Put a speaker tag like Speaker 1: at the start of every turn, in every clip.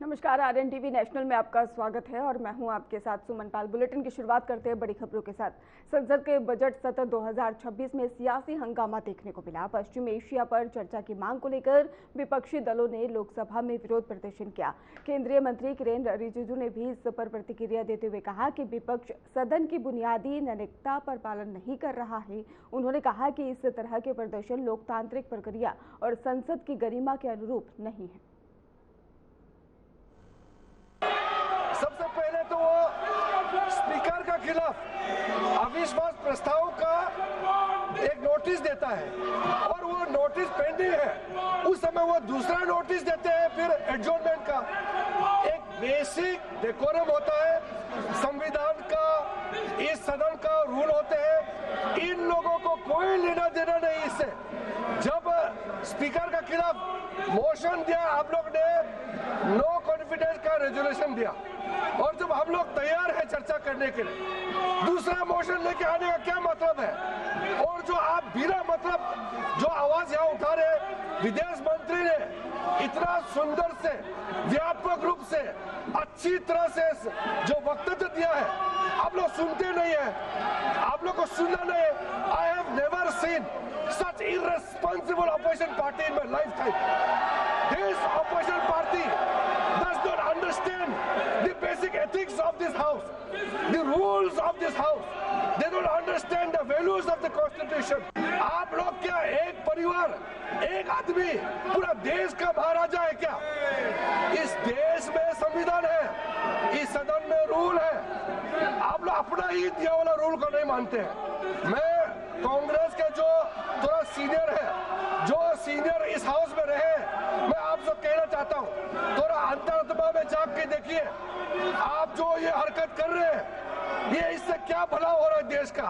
Speaker 1: नमस्कार, RN TV national में आपका स्वागत है और मैं हूं आपके साथ सुमन पाल। बुलेटिन की शुरुआत करते हैं बड़ी खबरों के साथ। संसद के बजट सत्र 2026 में सियासी हंगामा देखने को मिला। पश्चिम एशिया पर चर्चा की मांग को लेकर विपक्षी दलों ने लोकसभा में विरोध प्रदर्शन किया। केंद्रीय मंत्री किरेन रिजिजू ने भी इस पर प्रतिक्रिया देते हुए कहा कि विपक्ष सदन की बुनियादी नैतिकता पर पालन नहीं कर रहा है। उन्होंने कहा कि इस तरह के प्रदर्शन लोकतांत्रिक प्रक्रिया और संसद की गरिमा के अनुरूप नहीं है।
Speaker 2: सबसे पहले तो वो स्पीकर के खिलाफ अविश्वास प्रस्ताव का एक नोटिस देता है और वो नोटिस पेंडिंग है। उस समय वो दूसरा नोटिस देते हैं फिर एडजॉर्नमेंट का। एक बेसिक डेकोरम होता है, संविधान का, इस सदन का रूल होते हैं। इन लोगों को कोई लेना देना नहीं इससे। जब स्पीकर के खिलाफ मोशन दिया, आप लोग ने नो कॉन्फिडेंस का रेजोल्यूशन दिया और जब हम लोग तैयार हैं चर्चा करने के लिए, दूसरा मोशन लेके आने का क्या मतलब है? और जो आप बिना मतलब जो आवाज यहाँ उठा रहे, विदेश मंत्री ने इतना सुंदर से व्यापक रूप से अच्छी तरह से जो वक्तव्य दिया है, आप लोग सुनते नहीं है, आप लोग को सुनना नहीं है। I have never seen such irresponsible opposition party in my lifetime. This opposition party does not understand the basic ethics of this house, the rules of this house. They don't understand the values of the constitution. आप लोग क्या एक परिवार, एक आदमी पूरा देश का महाराजा है क्या? इस देश में संविधान है, इस सदन में रूल है। आप लोग अपना ही दिया वाला रूल को नहीं मानते हैं। मैं कांग्रेस के जो थोड़ा सीनियर है, जो सीनियर इस हाउस में रहे, मैं आपसे कहना चाहता हूँ, थोड़ा अंतरात्मा में झांक के देखिए। आप जो ये हरकत कर रहे हैं, ये इससे क्या भला हो रहा है देश का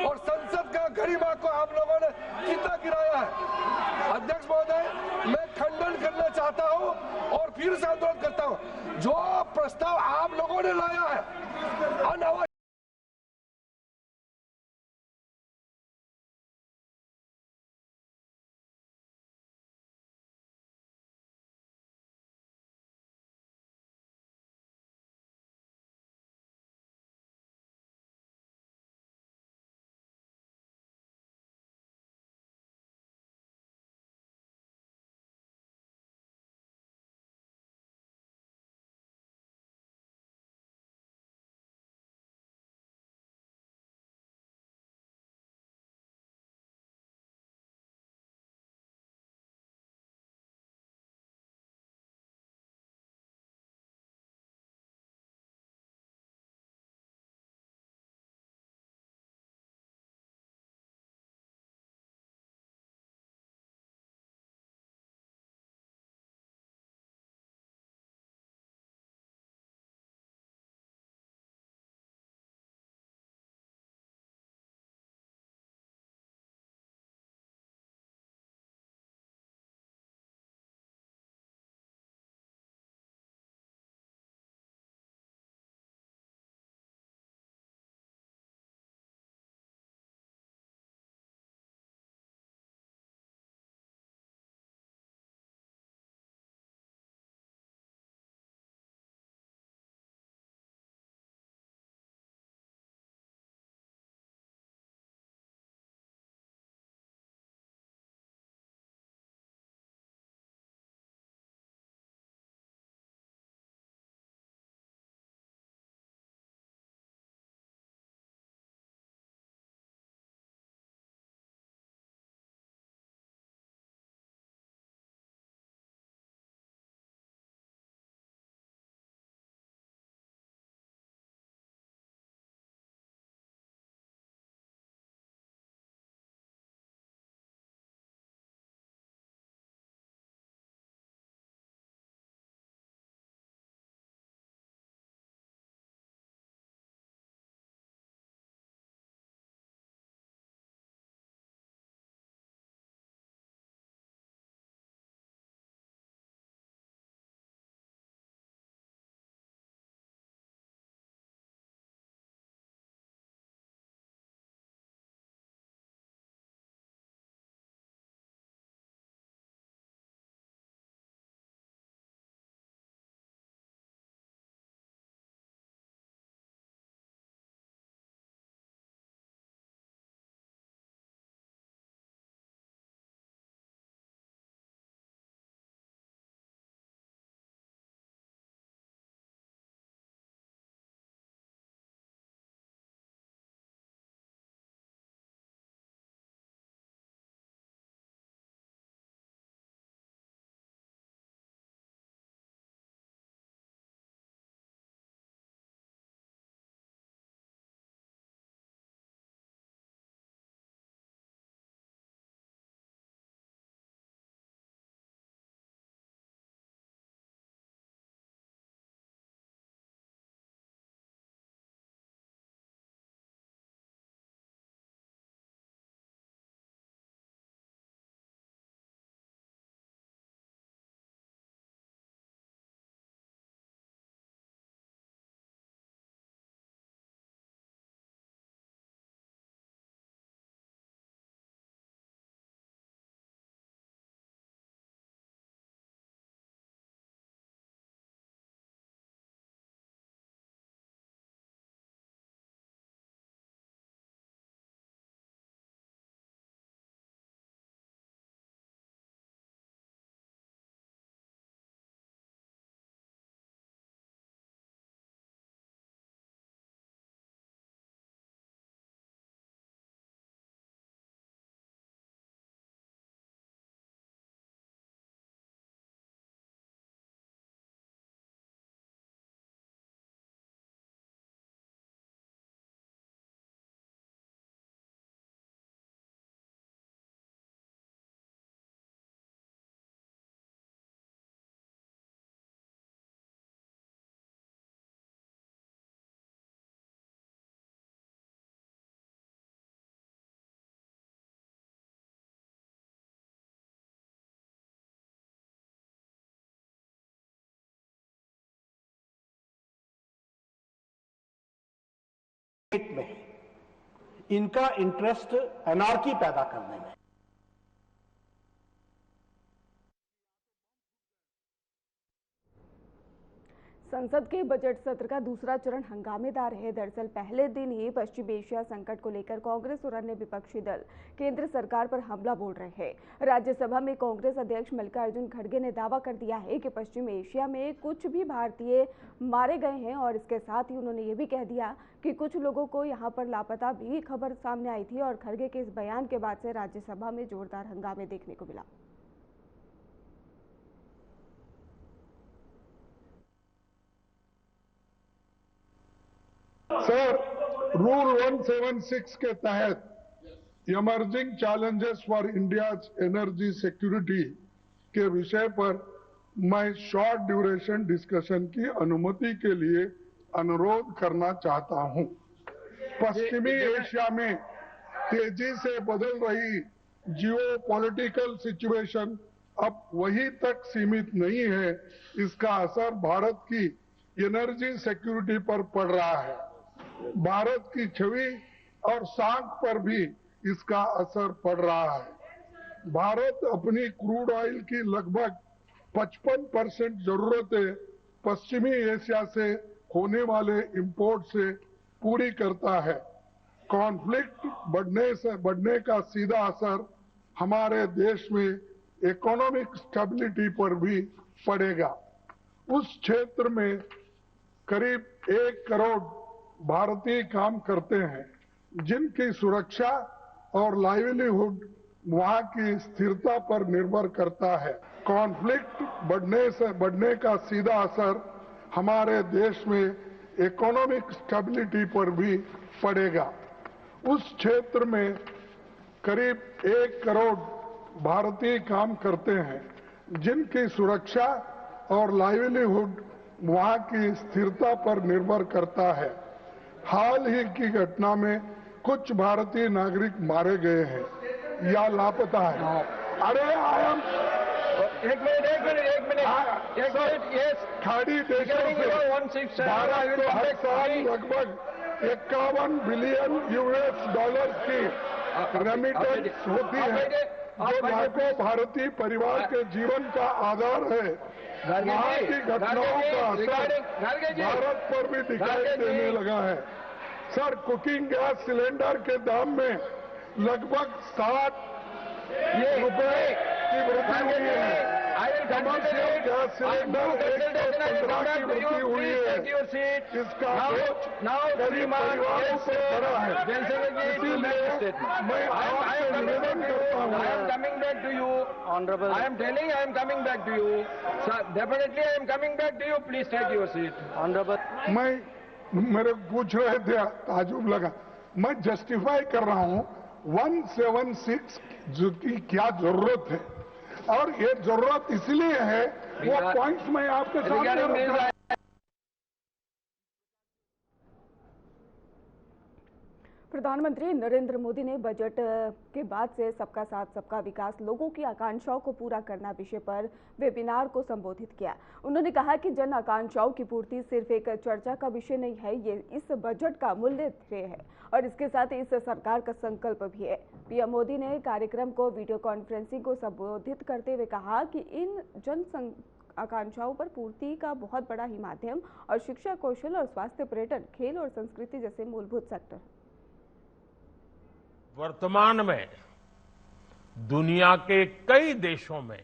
Speaker 2: और संसद का गरिमा को आप लोगों ने कितना गिराया है। अध्यक्ष महोदय, मैं खंडन करना चाहता हूँ और फिर से अनुरोध करता हूँ, जो प्रस्ताव आप लोगों ने लाया है अनावश्यक
Speaker 3: में है, इनका इंटरेस्ट एनार्की पैदा करने में।
Speaker 1: संसद के बजट सत्र का दूसरा चरण हंगामेदार है। दरअसल पहले दिन ही पश्चिम एशिया संकट को लेकर कांग्रेस और अन्य विपक्षी दल केंद्र सरकार पर हमला बोल रहे हैं। राज्यसभा में कांग्रेस अध्यक्ष मल्लिकार्जुन खड़गे ने दावा कर दिया है कि पश्चिम एशिया में कुछ भी भारतीय मारे गए हैं और इसके साथ ही उन्होंने ये भी कह दिया कि कुछ लोगों को यहाँ पर लापता भी खबर सामने आई थी और खड़गे के इस बयान के बाद से राज्यसभा में जोरदार हंगामे देखने को मिला।
Speaker 4: सर, रूल 176 के तहत emerging challenges for India's energy security के विषय पर मैं शॉर्ट ड्यूरेशन डिस्कशन की अनुमति के लिए अनुरोध करना चाहता हूं। पश्चिमी एशिया में तेजी से बदल रही जियो पॉलिटिकल सिचुएशन अब वहीं तक सीमित नहीं है, इसका असर भारत की एनर्जी सिक्योरिटी पर पड़ रहा है। भारत की छवि और साख पर भी इसका असर पड़ रहा है। भारत अपनी क्रूड ऑयल की लगभग 55% जरूरतें पश्चिमी एशिया से होने वाले इंपोर्ट से पूरी करता है। कॉन्फ्लिक्ट बढ़ने का सीधा असर हमारे देश में इकोनॉमिक स्टेबिलिटी पर भी पड़ेगा। उस क्षेत्र में करीब 1 करोड़ भारतीय काम करते हैं, जिनकी सुरक्षा और लाइवलीहुड वहां की स्थिरता पर निर्भर करता है। कॉन्फ्लिक्ट बढ़ने का सीधा असर हमारे देश में इकोनॉमिक स्टेबिलिटी पर भी पड़ेगा। उस क्षेत्र में करीब 1 करोड़ भारतीय काम करते हैं, जिनकी सुरक्षा और लाइवलीहुड वहां की स्थिरता पर निर्भर करता है। हाल ही की घटना में कुछ भारतीय नागरिक मारे गए हैं या लापता है। अरे
Speaker 2: एक मिनट ये खाड़ी देशों से भारत को हर साल लगभग 51 बिलियन US डॉलर की रेमिटेंस होती है, जो लाखों भारतीय परिवार के जीवन का आधार है। वहाँ की घटनाओं का असर भारत पर भी दिखाई देने लगा है। सर, कुकिंग गैस सिलेंडर के दाम में लगभग 60 रुपए की वृद्धि हुई है। कमर्शियल गैस सिलेंडर 115 की वृद्धि हुई है। इसका बोझ गरीब परिवारों पर पड़ा है। इसीलिए मैं आपसे निवेदन करता हूँ।
Speaker 5: I am coming back to you. Honorable. I am telling you, I am coming back to you. Sir, definitely I am coming back to you. Please take your seat. Honorable.
Speaker 4: मेरे पूछ रहे थे, ताजुब लगा। मैं जस्टिफाई कर रहा हूं 176 की क्या जरूरत है, और ये जरूरत इसलिए है, वो पॉइंट्स मैं आपके सामने रख रहा हूं।
Speaker 1: प्रधानमंत्री नरेंद्र मोदी ने बजट के बाद से सबका साथ सबका विकास, लोगों की आकांक्षाओं को पूरा करना विषय पर वेबिनार को संबोधित किया। उन्होंने कहा कि जन आकांक्षाओं की पूर्ति सिर्फ एक चर्चा का विषय नहीं है, ये इस बजट का मूल्य ध्येय है और इसके साथ इस सरकार का संकल्प भी है। पीएम मोदी ने कार्यक्रम को वीडियो कॉन्फ्रेंसिंग को संबोधित करते हुए कहा कि इन जन आकांक्षाओं पर पूर्ति का बहुत बड़ा ही माध्यम और शिक्षा, कौशल और स्वास्थ्य, पर्यटन, खेल और संस्कृति जैसे मूलभूत सेक्टर।
Speaker 6: वर्तमान में दुनिया के कई देशों में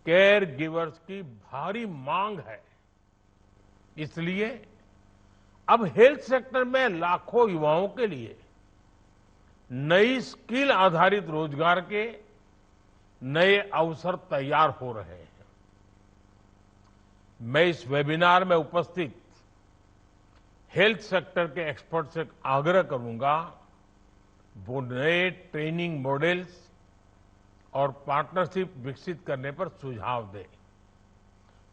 Speaker 6: केयर गिवर्स की भारी मांग है। इसलिए अब हेल्थ सेक्टर में लाखों युवाओं के लिए नई स्किल आधारित रोजगार के नए अवसर तैयार हो रहे हैं। मैं इस वेबिनार में उपस्थित हेल्थ सेक्टर के एक्सपर्ट से आग्रह करूंगा वो नए ट्रेनिंग मॉडल्स और पार्टनरशिप विकसित करने पर सुझाव दें,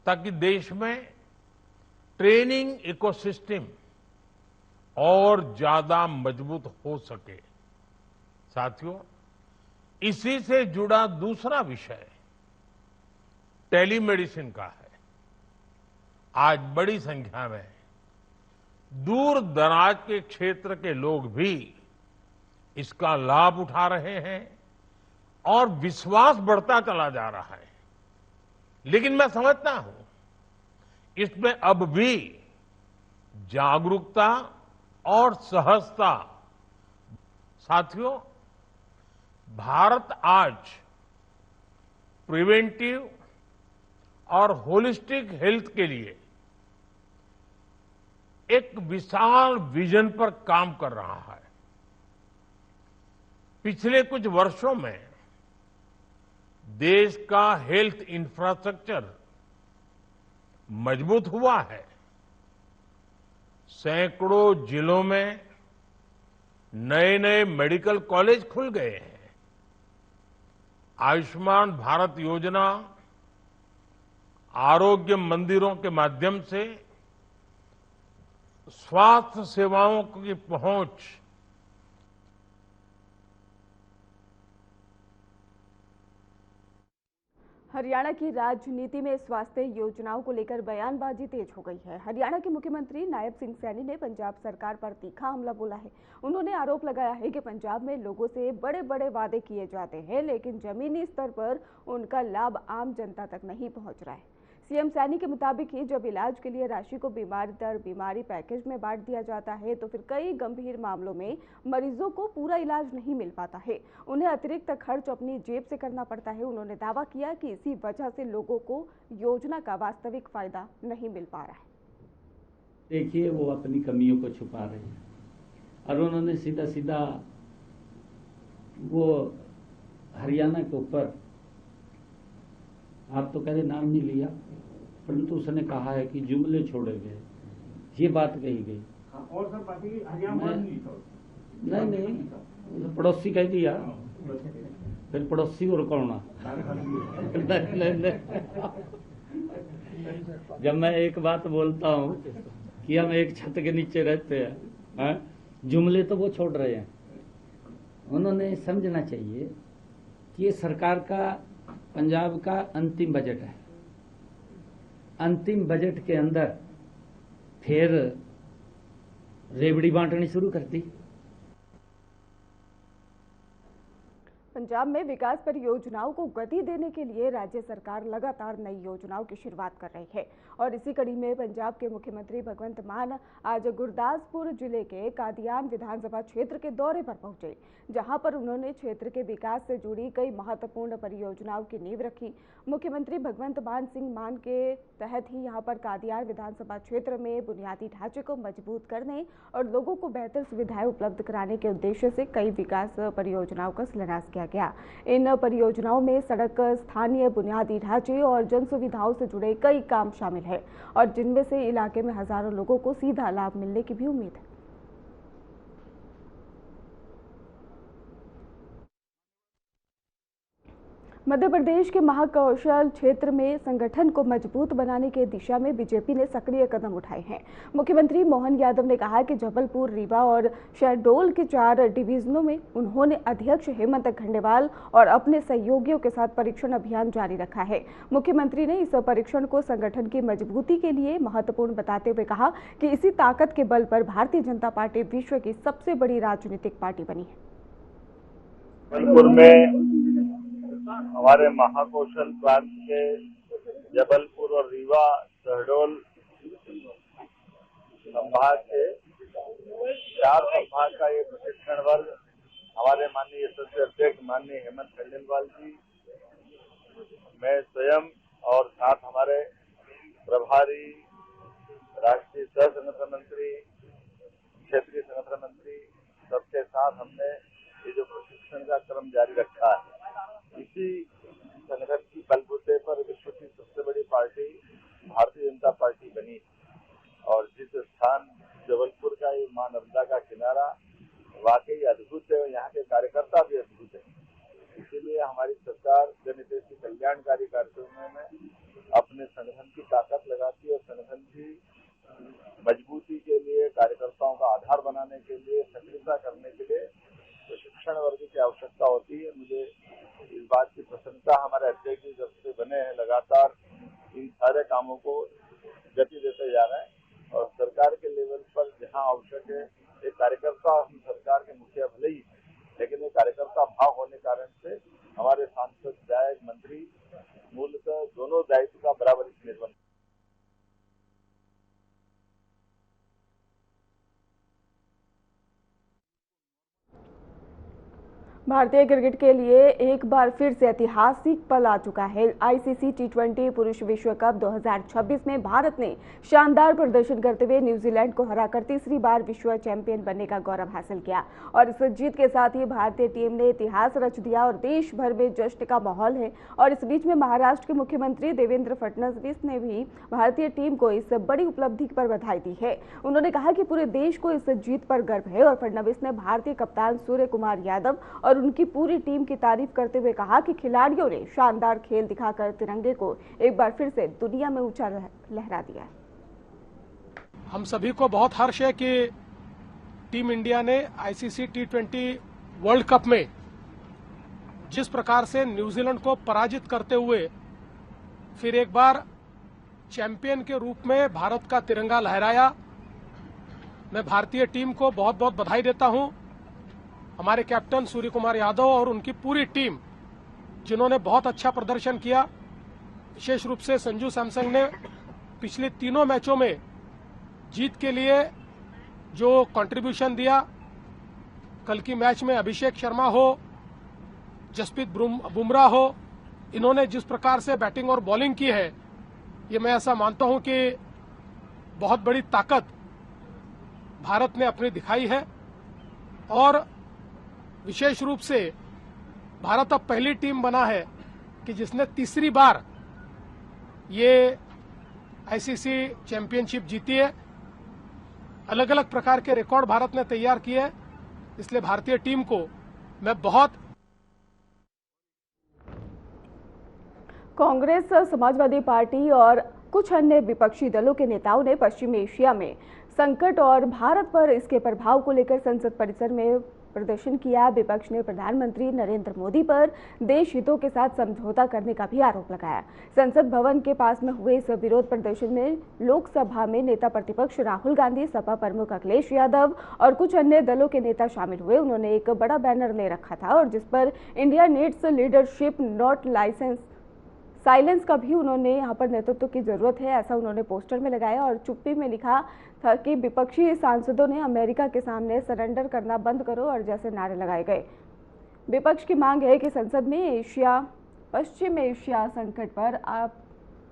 Speaker 6: ताकि देश में ट्रेनिंग इकोसिस्टम और ज्यादा मजबूत हो सके। साथियों, इसी से जुड़ा दूसरा विषय टेलीमेडिसिन का है। आज बड़ी संख्या में दूर दराज के क्षेत्र के लोग भी इसका लाभ उठा रहे हैं और विश्वास बढ़ता चला जा रहा है। लेकिन मैं समझता हूं इसमें अब भी जागरूकता और सहजता। साथियों, भारत आज प्रिवेंटिव और होलिस्टिक हेल्थ के लिए एक विशाल विजन पर काम कर रहा है। पिछले कुछ वर्षों में देश का हेल्थ इंफ्रास्ट्रक्चर मजबूत हुआ है। सैकड़ों जिलों में नए नए मेडिकल कॉलेज खुल गए हैं। आयुष्मान भारत योजना, आरोग्य मंदिरों के माध्यम से स्वास्थ्य सेवाओं की पहुंच
Speaker 1: हरियाणा की राजनीति में स्वास्थ्य योजनाओं को लेकर बयानबाजी तेज हो गई है। हरियाणा के मुख्यमंत्री नायब सिंह सैनी ने पंजाब सरकार पर तीखा हमला बोला है। उन्होंने आरोप लगाया है कि पंजाब में लोगों से बड़े बड़े वादे किए जाते हैं, लेकिन जमीनी स्तर पर उनका लाभ आम जनता तक नहीं पहुंच रहा है। सीएम सैनी के मुताबिक ही जब इलाज के लिए राशि को बीमारी दर बीमारी पैकेज में बांट दिया जाता है तो फिर कई गंभीर मामलों में मरीजों को पूरा इलाज नहीं मिल पाता है। उन्हें अतिरिक्त खर्च अपनी जेब से करना पड़ता है। उन्होंने दावा किया कि इसी वजह से लोगों को योजना का वास्तविक फायदा नहीं मिल पा रहा है।
Speaker 7: देखिए, वो अपनी कमियों को छुपा रहे हैं और उन्होंने सीधा सीधा वो हरियाणा के ऊपर, आप तो कह नाम नहीं लिया, परंतु उसने कहा है कि जुमले छोड़े गए, ये बात कही गई।
Speaker 3: और सर बाकी हरियाणा
Speaker 7: नहीं, पड़ोसी कह दिया, फिर पड़ोसी और कौन? जब मैं एक बात बोलता हूँ कि हम एक छत के नीचे रहते हैं, जुमले तो वो छोड़ रहे हैं। उन्होंने समझना चाहिए कि ये सरकार का, पंजाब का अंतिम बजट है। अंतिम बजट के अंदर फिर रेवड़ी बांटनी शुरू कर दी।
Speaker 1: पंजाब में विकास परियोजनाओं को गति देने के लिए राज्य सरकार लगातार नई योजनाओं की शुरुआत कर रही है और इसी कड़ी में पंजाब के मुख्यमंत्री भगवंत मान आज गुरदासपुर जिले के कादियान विधानसभा क्षेत्र के दौरे पर पहुंचे, जहां पर उन्होंने क्षेत्र के विकास से जुड़ी कई महत्वपूर्ण परियोजनाओं की नींव रखी। मुख्यमंत्री भगवंत मान के तहत ही यहां पर कादियान विधानसभा क्षेत्र में बुनियादी ढांचे को मजबूत करने और लोगों को बेहतर सुविधाएं उपलब्ध कराने के उद्देश्य से कई विकास परियोजनाओं का शिलान्यास किया गया। इन परियोजनाओं में सड़क, स्थानीय बुनियादी ढांचे और जन सुविधाओं से जुड़े कई काम शामिल है और जिनमें से इलाके में हजारों लोगों को सीधा लाभ मिलने की भी उम्मीद है। मध्य प्रदेश के महाकौशल क्षेत्र में संगठन को मजबूत बनाने की दिशा में बीजेपी ने सक्रिय कदम उठाए हैं। मुख्यमंत्री मोहन यादव ने कहा कि जबलपुर, रीवा और शहडोल के 4 डिवीजनों में उन्होंने अध्यक्ष हेमंत खंडेवाल और अपने सहयोगियों के साथ परीक्षण अभियान जारी रखा है। मुख्यमंत्री ने इस परीक्षण को संगठन की मजबूती के लिए महत्वपूर्ण बताते हुए कहा कि इसी ताकत के बल पर भारतीय जनता पार्टी विश्व की सबसे बड़ी राजनीतिक पार्टी बनी है।
Speaker 8: जबलपुर में हमारे महाकौशल प्रांत के जबलपुर और रीवा, शहडोल संभाग के 4 संभाग का ये प्रशिक्षण वर्ग हमारे माननीय यशस्वी अध्यक्ष माननीय हेमंत खंडेलवाल जी, मैं स्वयं और साथ हमारे प्रभारी, राष्ट्रीय सह संगठन मंत्री, क्षेत्रीय संगठन मंत्री, सबके साथ हमने ये जो प्रशिक्षण का क्रम जारी रखा है। इसी संगठन की बलबूते पर विश्व की सबसे बड़ी पार्टी भारतीय जनता पार्टी बनी और जिस स्थान जबलपुर का ये मां नर्मदा का किनारा वाकई अद्भुत है, यहाँ के कार्यकर्ता भी अद्भुत है। इसीलिए हमारी सरकार जनहितैषी कल्याणकारी कार्यक्रमों में अपने संगठन की ताकत लगाती है और संगठन की मजबूती के लिए, कार्यकर्ताओं का आधार बनाने के लिए, सक्रियता करने के लिए प्रशिक्षण वर्ग की आवश्यकता होती है। मुझे इस बात की प्रसन्नता, हमारे अध्यक्ष जी जब से बने हैं लगातार इन सारे कामों को गति देते जा रहे हैं और सरकार के लेवल पर जहां आवश्यक है, एक कार्यकर्ता हम सरकार के मुखिया भले ही है, लेकिन ये कार्यकर्ता भाव होने कारण से हमारे सांसद, विधायक, मंत्री मूलतः दोनों दायित्व का बराबर निर्वहन।
Speaker 1: भारतीय क्रिकेट के लिए एक बार फिर से ऐतिहासिक पल आ चुका है। आईसीसी टी20 पुरुष विश्व कप 2026 में भारत ने शानदार प्रदर्शन करते हुए न्यूजीलैंड को हराकर तीसरी बार विश्व चैंपियन बनने का गौरव हासिल किया और इस जीत के साथ ही भारतीय टीम ने इतिहास रच दिया और देश भर में जश्न का माहौल है। और इस बीच में महाराष्ट्र के मुख्यमंत्री देवेंद्र फडणवीस ने भी भारतीय टीम को इस बड़ी उपलब्धि पर बधाई दी है। उन्होंने कहा कि पूरे देश को इस जीत पर गर्व है और फडणवीस ने भारतीय कप्तान सूर्य कुमार यादव और उनकी पूरी टीम की तारीफ करते हुए कहा कि खिलाड़ियों ने शानदार खेल दिखाकर तिरंगे को एक बार फिर से दुनिया में ऊंचा लहरा दिया है।
Speaker 9: हम सभी को बहुत हर्ष है कि टीम इंडिया ने आईसीसी टी20 वर्ल्ड कप में जिस प्रकार से न्यूजीलैंड को पराजित करते हुए फिर एक बार चैंपियन के रूप में भारत का तिरंगा लहराया। मैं भारतीय टीम को बहुत बहुत बधाई देता हूं। हमारे कैप्टन सूर्य कुमार यादव और उनकी पूरी टीम जिन्होंने बहुत अच्छा प्रदर्शन किया, विशेष रूप से संजू सैमसन ने पिछले तीनों मैचों में जीत के लिए जो कंट्रीब्यूशन दिया, कल की मैच में अभिषेक शर्मा हो, जसप्रीत बुमराह हो, इन्होंने जिस प्रकार से बैटिंग और बॉलिंग की है, ये मैं ऐसा मानता हूं कि बहुत बड़ी ताकत भारत ने अपनी दिखाई है। और विशेष रूप से भारत अब पहली टीम बना है कि जिसने तीसरी बार ये आईसीसी चैंपियनशिप जीती है। अलग अलग प्रकार के रिकॉर्ड भारत ने तैयार किए हैं, इसलिए भारतीय टीम को मैं बहुत।
Speaker 1: कांग्रेस, समाजवादी पार्टी और कुछ अन्य विपक्षी दलों के नेताओं ने पश्चिमी एशिया में संकट और भारत पर इसके प्रभाव को लेकर संसद परिसर में प्रदर्शन किया। विपक्ष ने प्रधानमंत्री नरेंद्र मोदी पर देश हितों के साथ समझौता करने का भी आरोप लगाया। संसद भवन के पास में हुए इस विरोध प्रदर्शन में लोकसभा में नेता प्रतिपक्ष राहुल गांधी, सपा प्रमुख अखिलेश यादव और कुछ अन्य दलों के नेता शामिल हुए। उन्होंने एक बड़ा बैनर ले रखा था और जिस पर India needs leadership not silence का भी उन्होंने यहाँ पर नेतृत्व की जरूरत है, ऐसा उन्होंने पोस्टर में लगाया और चुप्पी में लिखा था कि विपक्षी सांसदों ने अमेरिका के सामने सरेंडर करना बंद करो और जैसे नारे लगाए गए। विपक्ष की मांग है कि संसद में पश्चिम एशिया संकट पर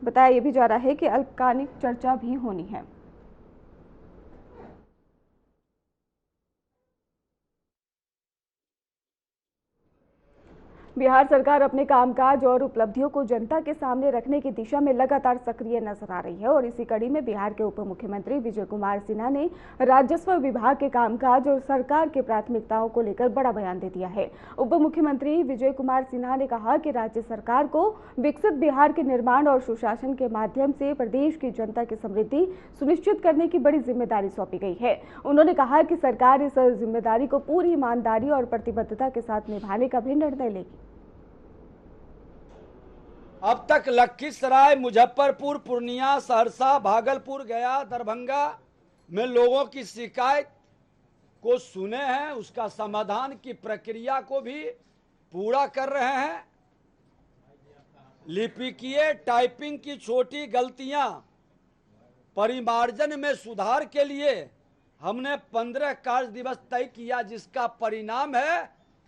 Speaker 1: बताया यह भी जा रहा है कि अल्पकालिक चर्चा भी होनी है। बिहार सरकार अपने कामकाज और उपलब्धियों को जनता के सामने रखने की दिशा में लगातार सक्रिय नजर आ रही है और इसी कड़ी में बिहार के उप मुख्यमंत्री विजय कुमार सिन्हा ने राजस्व विभाग के कामकाज और सरकार की प्राथमिकताओं को लेकर बड़ा बयान दे दिया है। उप मुख्यमंत्री विजय कुमार सिन्हा ने कहा कि राज्य सरकार को विकसित बिहार के निर्माण और सुशासन के माध्यम से प्रदेश की जनता की समृद्धि सुनिश्चित करने की बड़ी जिम्मेदारी सौंपी गई है। उन्होंने कहा कि सरकार इस जिम्मेदारी को पूरी ईमानदारी और प्रतिबद्धता के साथ निभाने का भी निर्णय लेगी।
Speaker 10: अब तक लखीसराय, मुजफ्फरपुर, पूर्णिया, सहरसा, भागलपुर, गया, दरभंगा में लोगों की शिकायत को सुने हैं, उसका समाधान की प्रक्रिया को भी पूरा कर रहे हैं। लिपिकीय टाइपिंग की छोटी गलतियां परिमार्जन में सुधार के लिए हमने 15 कार्य दिवस तय किया, जिसका परिणाम है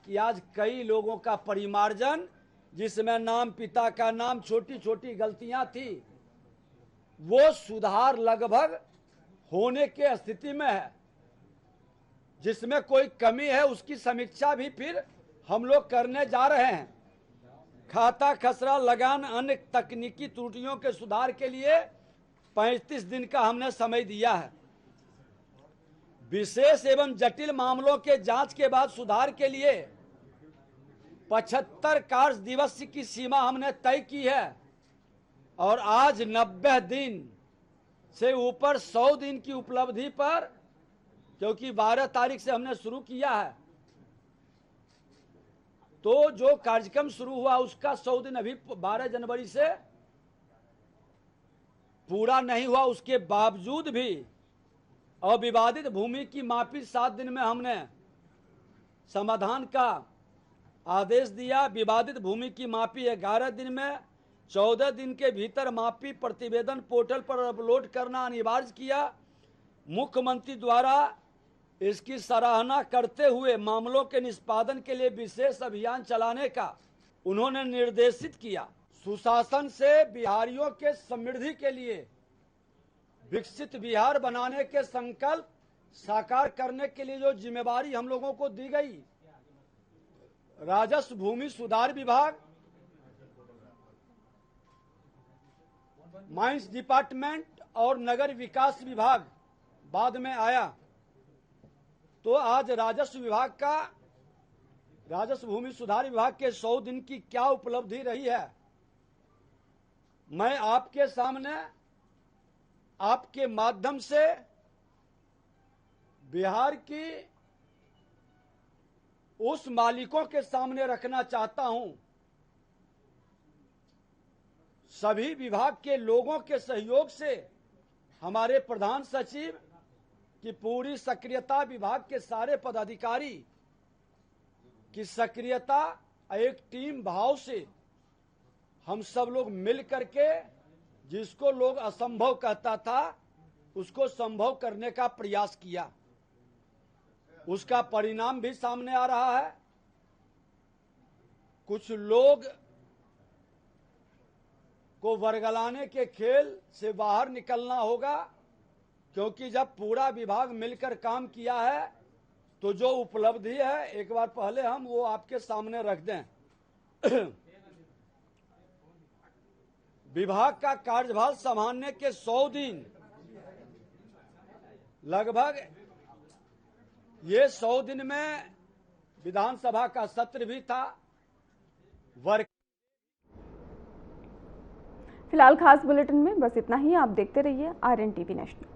Speaker 10: कि आज कई लोगों का परिमार्जन, जिसमें नाम, पिता का नाम, छोटी छोटी गलतियां थी, वो सुधार लगभग होने के स्थिति में है। जिसमें कोई कमी है उसकी समीक्षा भी फिर हम लोग करने जा रहे हैं। खाता खसरा, लगान, अन्य तकनीकी त्रुटियों के सुधार के लिए 35 दिन का हमने समय दिया है। विशेष एवं जटिल मामलों के जांच के बाद सुधार के लिए 75 कार्य दिवस की सीमा हमने तय की है और आज 90 दिन से ऊपर 100 दिन की उपलब्धि पर, क्योंकि 12 तारीख से हमने शुरू किया है, तो जो कार्यक्रम शुरू हुआ उसका 100 दिन अभी 12 जनवरी से पूरा नहीं हुआ। उसके बावजूद भी और विवादित भूमि की मापी 7 दिन में हमने समाधान का आदेश दिया। विवादित भूमि की मापी 11 दिन में, 14 दिन के भीतर मापी प्रतिवेदन पोर्टल पर अपलोड करना अनिवार्य किया। मुख्यमंत्री द्वारा इसकी सराहना करते हुए मामलों के निष्पादन के लिए विशेष अभियान चलाने का उन्होंने निर्देशित किया। सुशासन से बिहारियों के समृद्धि के लिए विकसित बिहार बनाने के संकल्प साकार करने के लिए जो जिम्मेवारी हम लोगों को दी गई, राजस्व भूमि सुधार विभाग, माइंस डिपार्टमेंट और नगर विकास विभाग बाद में आया, तो आज राजस्व भूमि सुधार विभाग के 100 दिन की क्या उपलब्धि रही है, मैं आपके सामने आपके माध्यम से बिहार की उस मालिकों के सामने रखना चाहता हूं। सभी विभाग के लोगों के सहयोग से हमारे प्रधान सचिव की पूरी सक्रियता, विभाग के सारे पदाधिकारी की सक्रियता, एक टीम भाव से हम सब लोग मिल करके जिसको लोग असंभव कहता था उसको संभव करने का प्रयास किया। उसका परिणाम भी सामने आ रहा है। कुछ लोग को वर्गलाने के खेल से बाहर निकलना होगा, क्योंकि जब पूरा विभाग मिलकर काम किया है तो जो उपलब्धि है, एक बार पहले हम वो आपके सामने रख दें। विभाग का कार्यभार संभालने के 100 दिन, लगभग ये 100 दिन में विधानसभा का सत्र भी था।
Speaker 1: फिलहाल खास बुलेटिन में बस इतना ही। आप देखते रहिए RN TV नेशनल।